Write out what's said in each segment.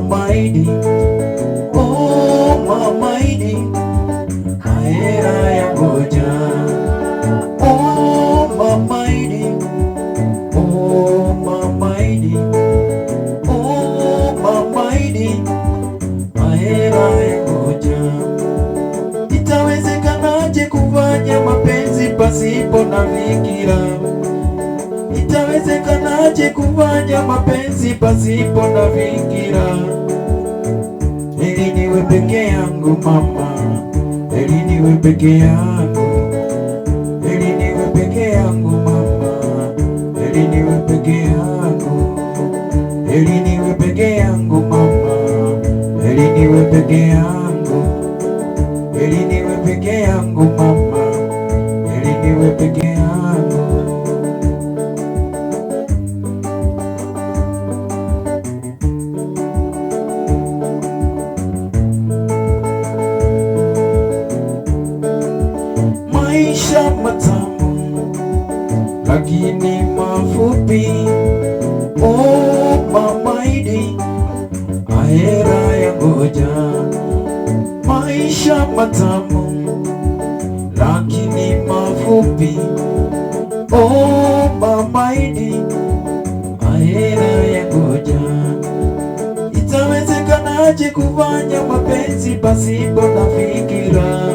Mama Idi, oh Mama Idi, ahera ya ngoja. Oh Mama Idi, oh Mama Idi, oh Mama Idi, ahera ya ngoja. Itawezekanaje kufanya mapenzi pasipo na fikira? Itawezekanaje kufanya mapenzi pasipo na fikira? Heri niwe peke yangu mama, heri niwe peke yangu, heri niwe peke yangu mama, heri niwe peke yangu, heri niwe peke yangu mama, heri niwe peke yangu, heri niwe peke yangu mama, heri niwe peke yangu. Maisha matamu lakini mafupi, oh Mama Idi, ahera ya ngoja. Maisha matamu lakini mafupi, oh Mama Idi, ahera ya ngoja. Itawezekanaje kufanya mapenzi pasipo na fikira?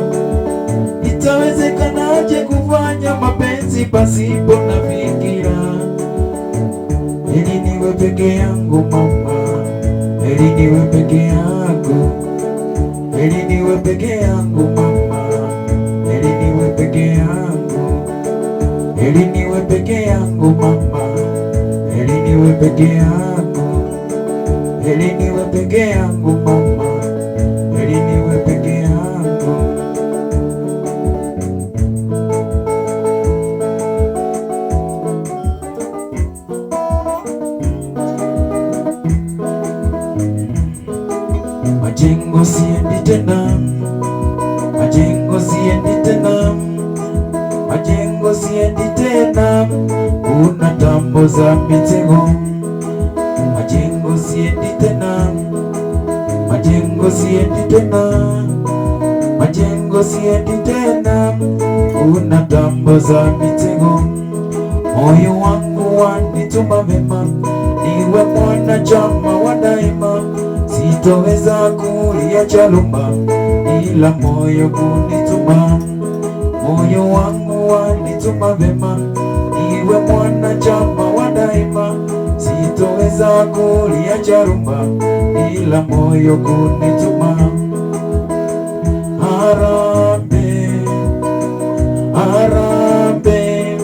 Itawezekanaje kufanya mapenzi pasipo na fikira? Heri niwe peke yangu mama, heri niwe peke yangu, heri niwe peke yangu mama, heri niwe peke yangu, heri niwe peke yangu mama, heri niwe peke yangu, heri niwe peke yangu mama, heri niwe peke yangu. Majengo siendi tena, majengo siendi tena, majengo siendi tena, kuna tambo za mitego. Majengo siendi tena, majengo siendi tena, majengo siendi tena, kuna tambo za mitego. Moyo wangu wanituma vema, niwe mwanachama wa daima. Sitoweza kuliacha lumba, ila moyo kunituma. Moyo wangu wanituma vema, niwe mwanachama wa daima. Sitoweza kuliacha lumba, ila moyo kunituma. Harambee, harambee,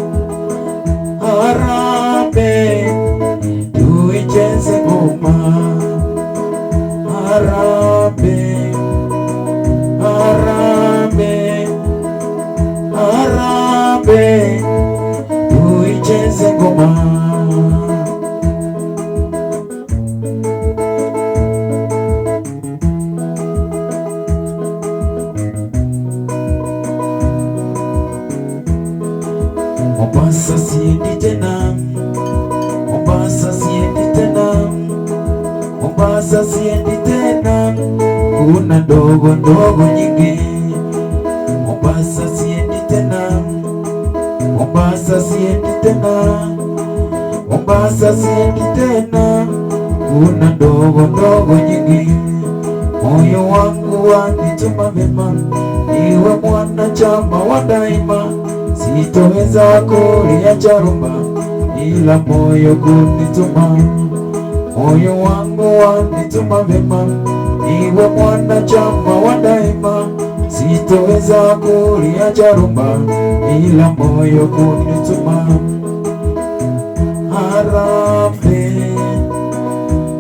harambee, tuicheze ngoma. Harambee, harambee, harambee, tuicheze ngoma. Mombasa siendi tena, Mombasa siendi tena, Mombasa siendi tena, kuna ndogo ndogo nyingi. Mombasa siendi tena, Mombasa siendi tena, Mombasa siendi tena, kuna ndogo ndogo nyingi. Moyo wangu wanituma vema, niwe mwanachama wa daima. Sitoweza kuliacha rumba, ila moyo kunituma. Moyo wangu wanituma vema, niwe mwanachama wa daima. Sitoweza kuliacha rumba, ila moyo kunituma. Harambee,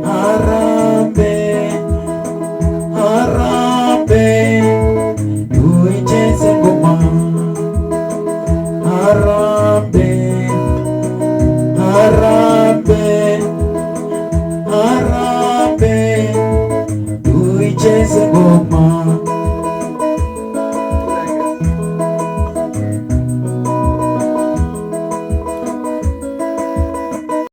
harambee, harambee, tuicheze ngoma. Harambee, harambee, harambee, tuicheze ngoma.